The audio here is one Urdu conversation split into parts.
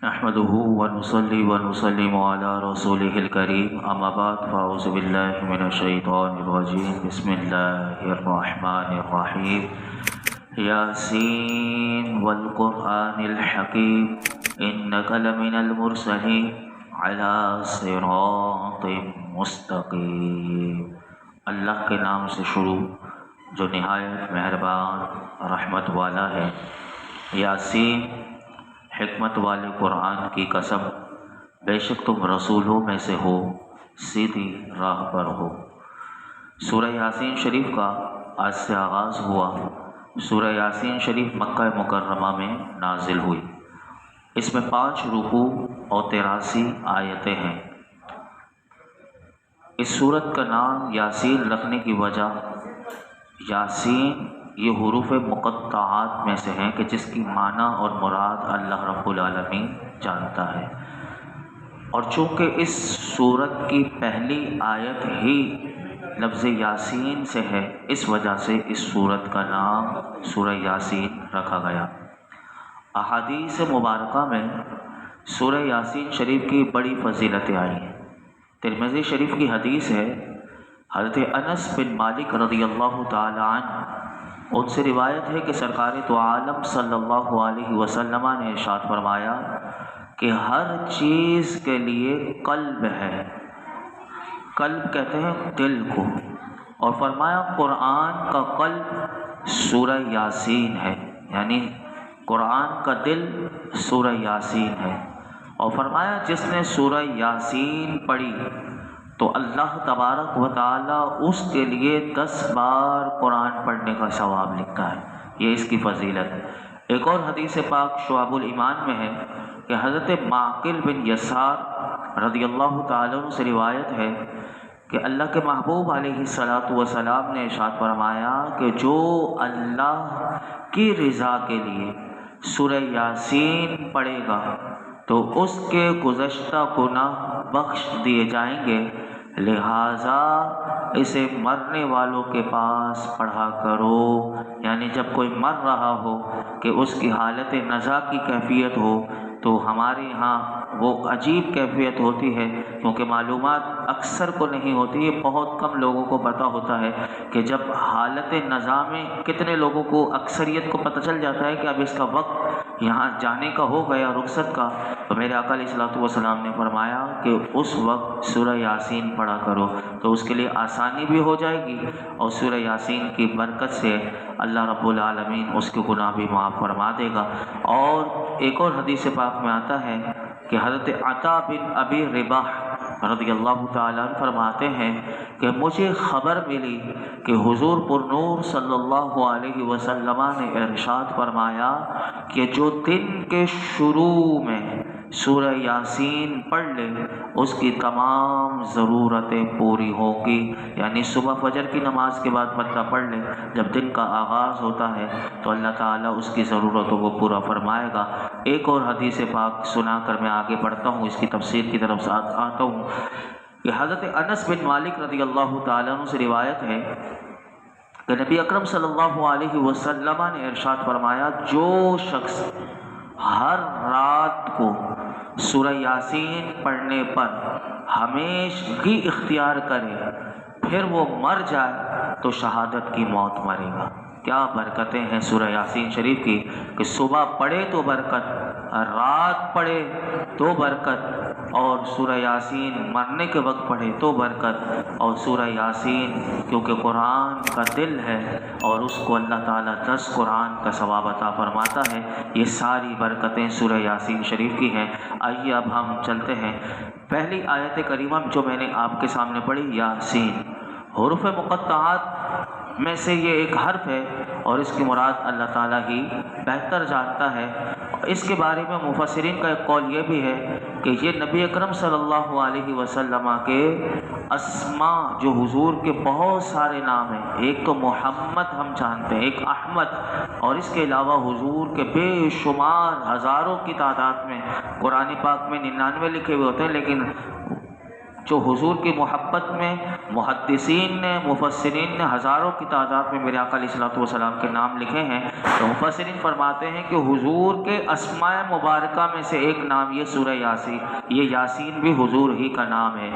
نحمده ونصلي ونسلم على رسوله الكريم اما بعد فاعوذ بالله من الشيطان الرجيم بسم الله الرحمن الرحيم ياسين والقرآن الحكيم إنك لمن المرسلين على صراط مستقيم۔ اللہ کے نام سے شروع جو نہایت مہربان رحمت والا ہے۔ یاسین، حکمت والے قرآن کی قسم، بے شک تم رسولوں میں سے ہو، سیدھی راہ پر ہو۔ سورہ یاسین شریف کا آج سے آغاز ہوا۔ سورہ یاسین شریف مکہ مکرمہ میں نازل ہوئی۔ اس میں 5 رکوع اور 83 آیتیں ہیں۔ اس سورت کا نام یاسین رکھنے کی وجہ، یاسین یہ حروف مقطعات میں سے ہیں کہ جس کی معنی اور مراد اللہ رب العالمین جانتا ہے، اور چونکہ اس سورت کی پہلی آیت ہی لفظ یاسین سے ہے، اس وجہ سے اس سورت کا نام سورہ یاسین رکھا گیا۔ احادیث مبارکہ میں سورہ یاسین شریف کی بڑی فضیلتیں آئی ہیں۔ ترمذی شریف کی حدیث ہے، حضرت انس بن مالک رضی اللہ تعالی عنہ ان سے روایت ہے کہ سرکار تو عالم صلی اللہ علیہ وسلم نے ارشاد فرمایا کہ ہر چیز کے لیے قلب ہے۔ قلب کہتے ہیں دل کو، اور فرمایا قرآن کا قلب سورہ یاسین ہے، یعنی قرآن کا دل سورہ یاسین ہے۔ اور فرمایا جس نے سورہ یاسین پڑھی تو اللہ تبارک و تعالی اس کے لیے 10 بار قرآن پڑھنے کا ثواب لکھتا ہے۔ یہ اس کی فضیلت ہے۔ ایک اور حدیث پاک شعب الایمان میں ہے کہ حضرت معقل بن یسار رضی اللہ تعالیٰ عنہ سے روایت ہے کہ اللہ کے محبوب علیہ الصلاۃ والسلام نے ارشاد فرمایا کہ جو اللہ کی رضا کے لیے سورہ یاسین پڑھے گا تو اس کے گزشتہ گناہ بخش دیے جائیں گے، لہٰذا اسے مرنے والوں کے پاس پڑھا کرو۔ یعنی جب کوئی مر رہا ہو کہ اس کی حالت نزا کی کیفیت ہو تو ہمارے ہاں وہ عجیب کیفیت ہوتی ہے، کیونکہ معلومات اکثر کو نہیں ہوتی، یہ بہت کم لوگوں کو پتہ ہوتا ہے کہ جب حالت نزا میں کتنے لوگوں کو، اکثریت کو پتہ چل جاتا ہے کہ اب اس کا وقت یہاں جانے کا ہو گیا، رخصت کا، تو میرے آقا علیہ الصلوۃ والسلام نے فرمایا کہ اس وقت سورہ یاسین پڑھا کرو تو اس کے لیے آسانی بھی ہو جائے گی، اور سورہ یاسین کی برکت سے اللہ رب العالمین اس کے گناہ بھی معاف فرما دے گا۔ اور ایک اور حدیث پاک میں آتا ہے کہ حضرت عطا بن ابی رباح رضی اللہ تعالیٰ عنہ فرماتے ہیں کہ مجھے خبر ملی کہ حضور پر نور صلی اللہ علیہ وسلم نے ارشاد فرمایا کہ جو دن کے شروع میں سورہ یاسین پڑھ لے اس کی تمام ضرورتیں پوری ہوگی۔ یعنی صبح فجر کی نماز کے بعد بندہ پڑھ لے، جب دن کا آغاز ہوتا ہے تو اللہ تعالیٰ اس کی ضرورتوں کو پورا فرمائے گا۔ ایک اور حدیث پاک سنا کر میں آگے بڑھتا ہوں، اس کی تفسیر کی طرف آتا ہوں کہ حضرت انس بن مالک رضی اللہ تعالیٰ عنہ سے روایت ہے کہ نبی اکرم صلی اللہ علیہ وسلم نے ارشاد فرمایا جو شخص ہر رات کو سورہ یاسین پڑھنے پر ہمیشگی اختیار کرے پھر وہ مر جائے تو شہادت کی موت مرے گا۔ کیا برکتیں ہیں سورہ یاسین شریف کی کہ صبح پڑھے تو برکت، رات پڑھے تو برکت، اور سورہ یاسین مرنے کے وقت پڑھے تو برکت، اور سورہ یاسین کیونکہ قرآن کا دل ہے اور اس کو اللہ تعالیٰ 10 قرآن کا ثواب عطا فرماتا ہے۔ یہ ساری برکتیں سورہ یاسین شریف کی ہیں۔ آئیے اب ہم چلتے ہیں پہلی آیت کریمہ جو میں نے آپ کے سامنے پڑھی، یاسین۔ حروف مقطعات میں سے یہ ایک حرف ہے اور اس کی مراد اللہ تعالیٰ ہی بہتر جانتا ہے۔ اس کے بارے میں مفسرین کا ایک قول یہ بھی ہے کہ یہ نبی اکرم صلی اللہ علیہ وسلم کے اسماء، جو حضور کے بہت سارے نام ہیں، ایک تو محمد ہم جانتے ہیں، ایک احمد، اور اس کے علاوہ حضور کے بے شمار ہزاروں کی تعداد میں قرآن پاک میں 99 لکھے ہوئے ہوتے ہیں، لیکن جو حضور کی محبت میں محدثین نے، مفسرین نے ہزاروں کی تعداد میں میرے آقا علیہ الصلوۃ والسلام کے نام لکھے ہیں، تو مفسرین فرماتے ہیں کہ حضور کے اسماء مبارکہ میں سے ایک نام یہ سورہ یاسین، یہ یاسین بھی حضور ہی کا نام ہے۔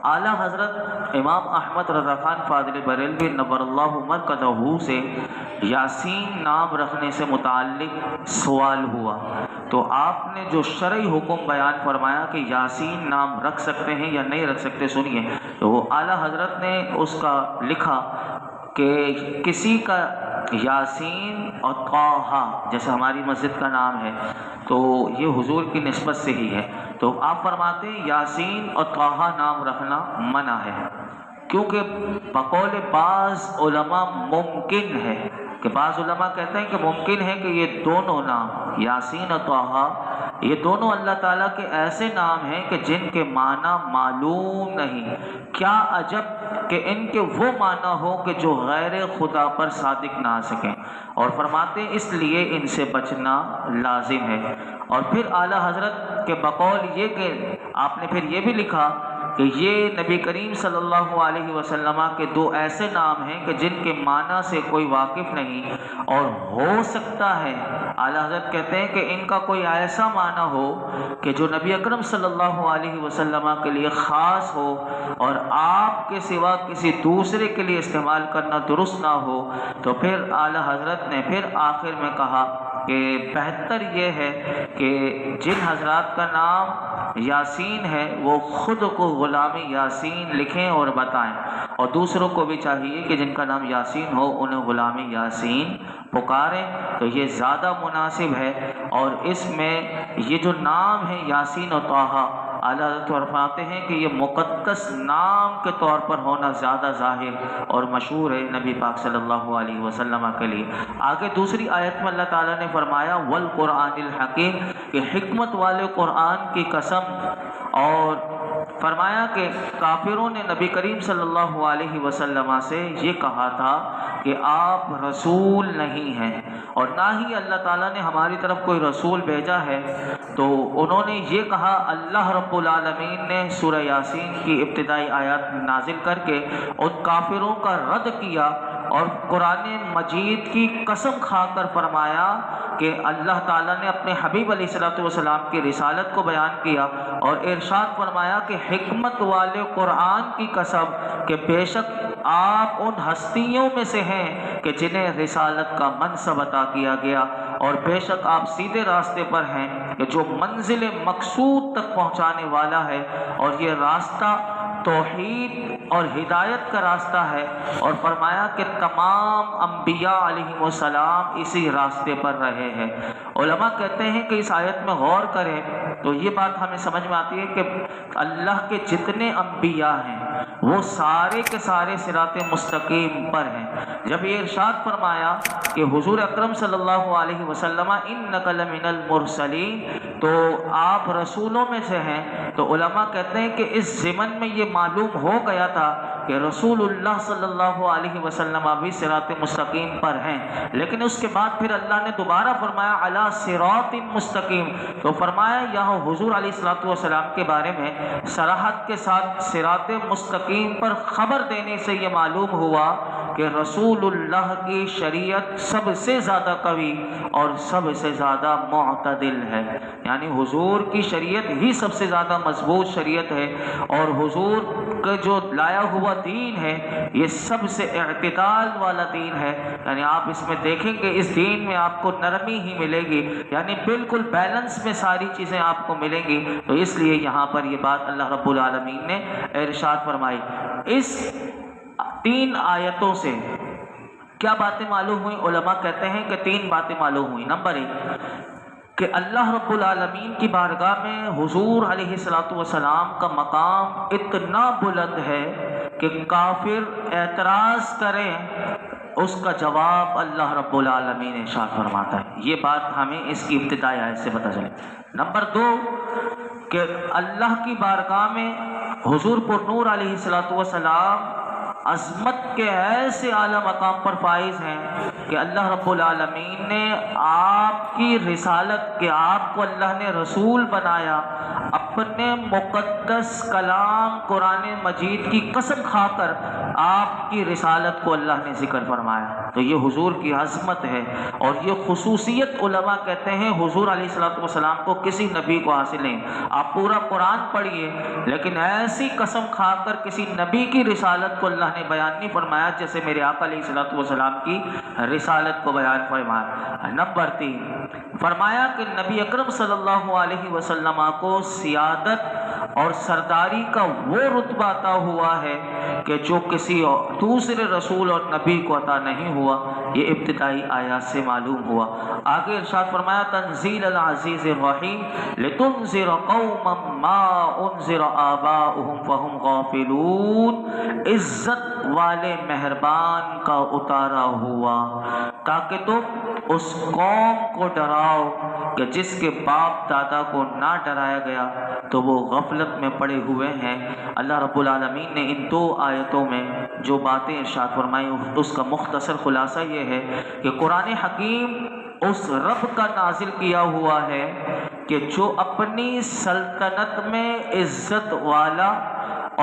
اعلیٰ حضرت امام احمد رضا خان فاضل بریلوی نور اللہ مرکزہ سے یاسین نام رکھنے سے متعلق سوال ہوا، تو آپ نے جو شرعی حکم بیان فرمایا کہ یاسین نام رکھ سکتے ہیں یا نہیں رکھ سکتے، سنیے۔ تو وہ اعلیٰ حضرت نے اس کا لکھا کہ کسی کا یاسین اور طٰہٰ جیسے ہماری مسجد کا نام ہے تو یہ حضور کی نسبت سے ہی ہے، تو آپ فرماتے ہیں یاسین اور طٰہٰ نام رکھنا منع ہے، کیونکہ بقول بعض علماء ممکن ہے کہ بعض علماء کہتے ہیں کہ ممکن ہے کہ یہ دونوں نام یاسین اور طٰہٰ یہ دونوں اللہ تعالیٰ کے ایسے نام ہیں کہ جن کے معنی معلوم نہیں، کیا عجب کہ ان کے وہ معنی ہو کہ جو غیر خدا پر صادق نہ آ سکیں، اور فرماتے ہیں اس لیے ان سے بچنا لازم ہے۔ اور پھر اعلیٰ حضرت کے بقول یہ کہ آپ نے پھر یہ بھی لکھا کہ یہ نبی کریم صلی اللہ علیہ وسلم کے دو ایسے نام ہیں کہ جن کے معنی سے کوئی واقف نہیں، اور ہو سکتا ہے اعلیٰ حضرت کہتے ہیں کہ ان کا کوئی ایسا معنی ہو کہ جو نبی اکرم صلی اللہ علیہ وسلم کے لیے خاص ہو اور آپ کے سوا کسی دوسرے کے لیے استعمال کرنا درست نہ ہو، تو پھر اعلیٰ حضرت نے پھر آخر میں کہا کہ بہتر یہ ہے کہ جن حضرات کا نام یاسین ہے وہ خود کو غلام یاسین لکھیں اور بتائیں، اور دوسروں کو بھی چاہیے کہ جن کا نام یاسین ہو انہیں غلام یاسین پکاریں، تو یہ زیادہ مناسب ہے۔ اور اس میں یہ جو نام ہے یاسین و طٰہٰ، اعلیٰ حضرت فرماتے ہیں کہ یہ مقدس نام کے طور پر ہونا زیادہ ظاہر اور مشہور ہے نبی پاک صلی اللہ علیہ وسلم کے لیے۔ آگے دوسری آیت میں اللہ تعالیٰ نے فرمایا والقرآن الحکیم، کہ حکمت والے قرآن کی قسم، اور فرمایا کہ کافروں نے نبی کریم صلی اللہ علیہ وسلم سے یہ کہا تھا کہ آپ رسول نہیں ہیں، اور نہ ہی اللہ تعالیٰ نے ہماری طرف کوئی رسول بھیجا ہے، تو انہوں نے یہ کہا، اللہ رب العالمین نے سورہ یاسین کی ابتدائی آیات نازل کر کے ان کافروں کا رد کیا، اور قرآن مجید کی قسم کھا کر فرمایا کہ اللہ تعالیٰ نے اپنے حبیب علیہ الصلوۃ والسلام کی رسالت کو بیان کیا، اور ارشاد فرمایا کہ حکمت والے قرآن کی قسم کہ بے شک آپ ان ہستیوں میں سے ہیں کہ جنہیں رسالت کا منصب عطا کیا گیا، اور بے شک آپ سیدھے راستے پر ہیں کہ جو منزل مقصود تک پہنچانے والا ہے، اور یہ راستہ توحید اور ہدایت کا راستہ ہے، اور فرمایا کہ تمام انبیاء علیہم السلام اسی راستے پر رہے ہیں۔ علماء کہتے ہیں کہ اس آیت میں غور کریں تو یہ بات ہمیں سمجھ میں آتی ہے کہ اللہ کے جتنے انبیاء ہیں وہ سارے کے سارے صراط مستقیم پر ہیں۔ جب یہ ارشاد فرمایا کہ حضور اکرم صلی اللہ علیہ وسلم انک لمن المرسلین، تو آپ رسولوں میں سے ہیں، تو علماء کہتے ہیں کہ اس ضمن میں یہ معلوم ہو گیا تھا کہ رسول اللہ صلی اللہ علیہ وسلم بھی صراط مستقیم پر ہیں، لیکن اس کے بعد پھر اللہ نے دوبارہ فرمایا علی صراط مستقیم، تو فرمایا یہاں حضور علیہ الصلوۃ والسلام کے بارے میں صراحت کے ساتھ صراط مستقیم پر خبر دینے سے یہ معلوم ہوا کہ رسول اللہ کی شریعت سب سے زیادہ قوی اور سب سے زیادہ معتدل ہے، یعنی حضور کی شریعت ہی سب سے زیادہ مضبوط شریعت ہے، اور حضور کا جو لایا ہوا دین ہے یہ سب سے اعتدال والا دین ہے، یعنی آپ اس میں دیکھیں کہ اس دین میں آپ کو نرمی ہی ملے گی، یعنی بالکل بیلنس میں ساری چیزیں آپ کو ملیں گی۔ تو اس لیے یہاں پر یہ بات اللہ رب العالمین نے ارشاد فرمائی۔ اس 3 آیتوں سے کیا باتیں معلوم ہوئی؟ علماء کہتے ہیں کہ 3 باتیں معلوم ہوئی۔ نمبر 1 کہ اللہ رب العالمین کی بارگاہ میں حضور علیہ الصلوۃ والسلام کا مقام اتنا بلند ہے کہ کافر اعتراض کریں اس کا جواب اللہ رب العالمین ارشاد فرماتا ہے۔ یہ بات ہمیں اس کی ابتدائی آیت سے پتہ چلے۔ نمبر 2 کہ اللہ کی بارگاہ میں حضور پر نور علیہ الصلوۃ والسلام عظمت کے ایسے اعلیٰ مقام پر فائز ہیں کہ اللہ رب العالمین نے آپ کی رسالت کے آپ کو اللہ نے رسول بنایا، اپنے مقدس کلام قرآن مجید کی قسم کھا کر آپ کی رسالت کو اللہ نے ذکر فرمایا۔ تو یہ حضور کی عظمت ہے، اور یہ خصوصیت علماء کہتے ہیں حضور علیہ الصلوۃ والسلام کو کسی نبی کو حاصل نہیں۔ آپ پورا قرآن پڑھیے لیکن ایسی قسم کھا کر کسی نبی کی رسالت کو اللہ نے بیان نہیں فرمایا جیسے میرے آقا علیہ الصلوۃ والسلام کی رسالت کو بیان فرمایا۔ نمبر 3، فرمایا کہ نبی اکرم صلی اللہ علیہ وسلم کو سیادت اور سرداری کا وہ رتبہ عطا ہوا ہے کہ جو کسی دوسرے رسول اور نبی کو عطا نہیں ہوا۔ یہ ابتدائی آیات سے معلوم ہوا۔ آگے ارشاد فرمایا تنزیل العزیز الرحیم لتنذر قوما ما انذر آباؤہم فہم غافلون، عزت والے مہربان کا اتارا ہوا تاکہ تم اس قوم کو ڈراؤ کہ جس کے باپ دادا کو نہ ڈرایا گیا تو وہ غفلت میں پڑے ہوئے ہیں۔ اللہ رب العالمین نے ان 2 آیتوں میں جو باتیں ارشاد فرمائی اس کا مختصر خلاصہ یہ ہے کہ قرآن حکیم اس رب کا نازل کیا ہوا ہے کہ جو اپنی سلطنت میں عزت والا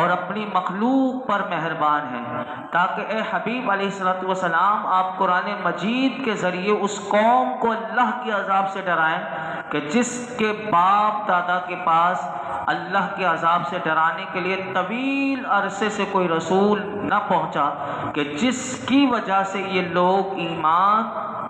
اور اپنی مخلوق پر مہربان ہے، تاکہ اے حبیب علیہ الصلوۃ والسلام آپ قرآن مجید کے ذریعے اس قوم کو اللہ کے عذاب سے ڈرائیں کہ جس کے باپ دادا کے پاس اللہ کے عذاب سے ڈرانے کے لیے طویل عرصے سے کوئی رسول نہ پہنچا، کہ جس کی وجہ سے یہ لوگ ایمان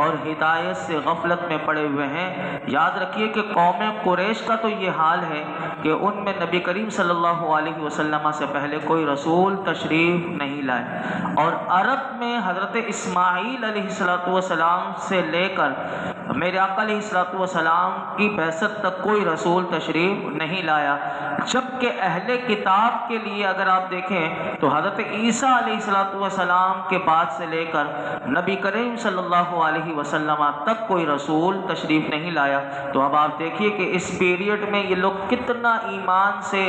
اور ہدایت سے غفلت میں پڑے ہوئے ہیں۔ یاد رکھیے کہ قوم قریش کا تو یہ حال ہے کہ ان میں نبی کریم صلی اللہ علیہ وسلم سے پہلے کوئی رسول تشریف نہیں لائے، اور عرب میں حضرت اسماعیل علیہ السلام سے لے کر میرے آقا علیہ السلام کی بعثت تک کوئی رسول تشریف نہیں لایا، جبکہ اہل کتاب کے لیے اگر آپ دیکھیں تو حضرت عیسیٰ علیہ السلام کے بعد سے لے کر نبی کریم صلی اللہ علیہ وسلم تک کوئی رسول تشریف نہیں لایا۔ تو اب آپ دیکھیے کہ اس پیریڈ میں یہ لوگ کتنا ایمان سے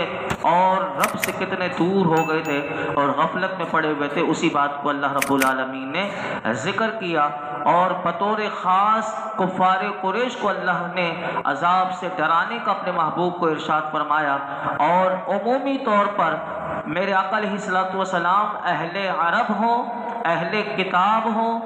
اور رب سے کتنے دور ہو گئے تھے اور غفلت میں پڑے ہوئے تھے۔ اسی بات کو اللہ رب العالمین نے ذکر کیا، اور بطور خاص کفار قریش کو اللہ نے عذاب سے ڈرانے کا اپنے محبوب کو ارشاد فرمایا، اور عمومی طور پر میرے آقا علیہ السلام اہل عرب ہوں اہل کتاب ہوں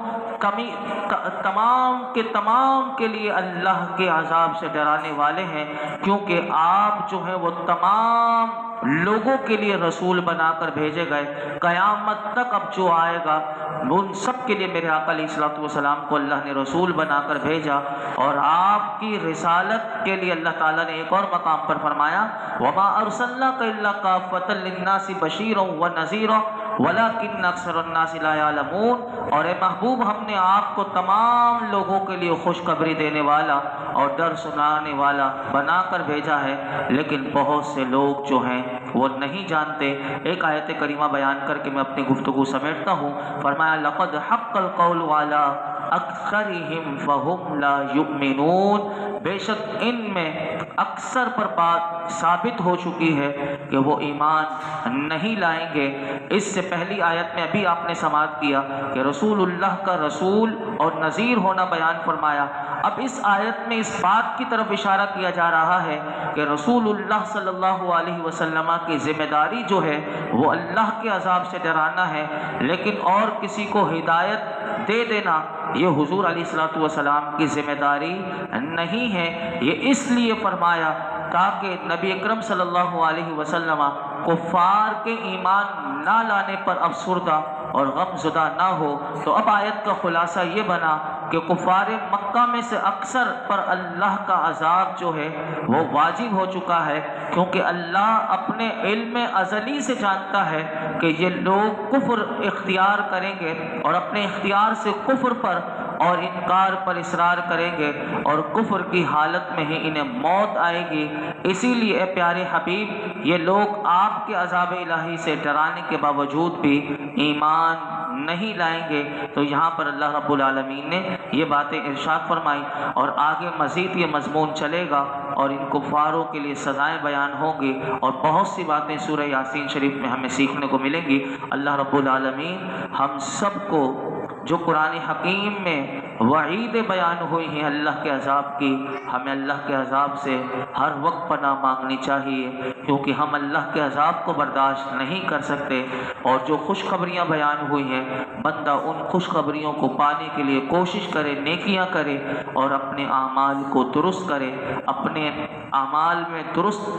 تمام کے تمام کے لیے اللہ کے عذاب سے ڈرانے والے ہیں، کیونکہ آپ جو ہیں وہ تمام لوگوں کے لیے رسول بنا کر بھیجے گئے۔ قیامت تک اب جو آئے گا ان سب کے لیے میرے آقا علیہ السلام کو اللہ نے رسول بنا کر بھیجا، اور آپ کی رسالت کے لیے اللہ تعالیٰ نے ایک اور مقام پر فرمایا وَمَا أَرْسَلْنَاكَ إِلَّا كَافَّةً لِلنَّاسِ بَشِيرًا وَنَذِيرًا وَلَكِنَّ أَكْثَرَ النَّاسِ لَا يَعْلَمُونَ، اور اے محبوب ہم نے آپ کو تمام لوگوں کے لیے خوشخبری دینے والا اور ڈر سنانے والا بنا کر بھیجا ہے، لیکن بہت سے لوگ جو ہیں وہ نہیں جانتے۔ ایک آیت کریمہ بیان کر کے میں اپنی گفتگو سمیٹتا ہوں۔ فرمایا لقد حق القول علی اکثرہم فہم لا یؤمنون، بے شک ان میں اکثر پر بات ثابت ہو چکی ہے کہ وہ ایمان نہیں لائیں گے۔ اس سے پہلی آیت میں ابھی آپ نے سماعت کیا کہ رسول اللہ کا رسول اور نذیر ہونا بیان فرمایا۔ اب اس آیت میں اس بات کی طرف اشارہ کیا جا رہا ہے کہ رسول اللہ صلی اللہ علیہ وسلم کی ذمہ داری جو ہے وہ اللہ کے عذاب سے ڈرانا ہے، لیکن اور کسی کو ہدایت دے دینا یہ حضور علیہ السلام کی ذمہ داری نہیں ہے۔ یہ اس لیے فرمایا تاکہ نبی اکرم صلی اللہ علیہ وسلم کفار کے ایمان نہ لانے پر افسردہ اور غم زدہ نہ ہو۔ تو اب آیت کا خلاصہ یہ بنا کہ کفار مکہ میں سے اکثر پر اللہ کا عذاب جو ہے وہ واجب ہو چکا ہے، کیونکہ اللہ اپنے علم ازلی سے جانتا ہے کہ یہ لوگ کفر اختیار کریں گے اور اپنے اختیار سے کفر پر اور انکار پر اصرار کریں گے، اور کفر کی حالت میں ہی انہیں موت آئے گی۔ اسی لیے اے پیارے حبیب یہ لوگ آپ کے عذاب الہی سے ڈرانے کے باوجود بھی ایمان نہیں لائیں گے۔ تو یہاں پر اللہ رب العالمین نے یہ باتیں ارشاد فرمائی، اور آگے مزید یہ مضمون چلے گا اور ان کفاروں کے لیے سزائیں بیان ہوں گی، اور بہت سی باتیں سورہ یاسین شریف میں ہمیں سیکھنے کو ملیں گی۔ اللہ رب العالمین ہم سب کو جو قرآن حکیم میں وعید بیان ہوئی ہیں اللہ کے عذاب کی، ہمیں اللہ کے عذاب سے ہر وقت پناہ مانگنی چاہیے، کیونکہ ہم اللہ کے عذاب کو برداشت نہیں کر سکتے۔ اور جو خوشخبریاں بیان ہوئی ہیں، بندہ ان خوشخبریوں کو پانے کے لیے کوشش کرے، نیکیاں کرے اور اپنے اعمال کو درست کرے، اپنے اعمال میں درست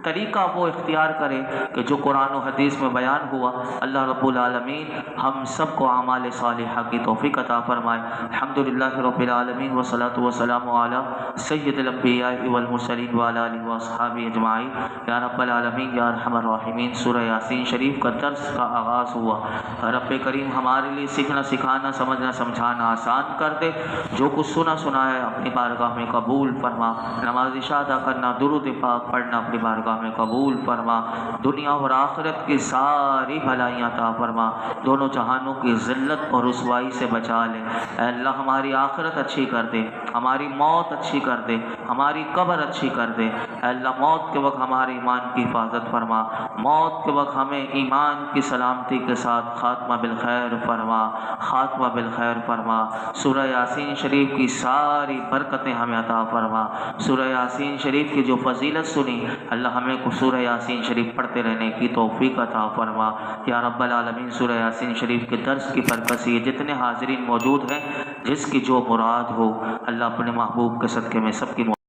طریقہ وہ اختیار کرے کہ جو قرآن و حدیث میں بیان ہوا۔ اللہ رب العالمین ہم سب کو اعمال صالحہ کی توفیق عطا فرمائے۔ الحمدللہ رب العالمین والصلاۃ والسلام علی سید الانبیاء والمرسلین وعلی آلہ واصحابہ اجمعین۔ یا رب العالمین یا ارحم الراحمین، سورہ یاسین شریف کا درس کا آغاز ہوا۔ رب کریم ہمارے لیے سیکھنا سکھانا، سمجھنا سمجھانا آسان کر دے۔ جو کچھ سنا سنا ہے اپنی بارگاہ میں قبول فرما، نماز عشاء ادا کرنا، درود پاک پڑھنا اپنی بارگاہ میں قبول فرما، دنیا اور آخرت کی ساری بھلائیاں عطا فرما، دونوں جہانوں کی ذلت اور رسوائی سے بچا لے۔ اے اللہ ہماری آخرت اچھی کر دے، ہماری موت اچھی کر دے، ہماری قبر اچھی کر دے۔ اے اللہ موت کے وقت ہمارے ایمان کی حفاظت فرما، موت کے وقت ہمیں ایمان کی سلامتی کے ساتھ خاتمہ بالخیر فرما، خاتمہ بالخیر فرما۔ سورہ یاسین شریف کی ساری برکتیں ہمیں عطا فرما۔ سورہ یاسین شریف کی جو فضیلت سنی، اللہ ہمیں سورہ یاسین شریف پڑھتے رہنے کی توفیق عطا فرما۔ یا رب العالمین سورہ یاسین شریف کے درس کی برکت سے جتنے حاضرین موجود ہیں، جس کی جو مراد ہو، اللہ اپنے محبوب کے صدقے میں سب کی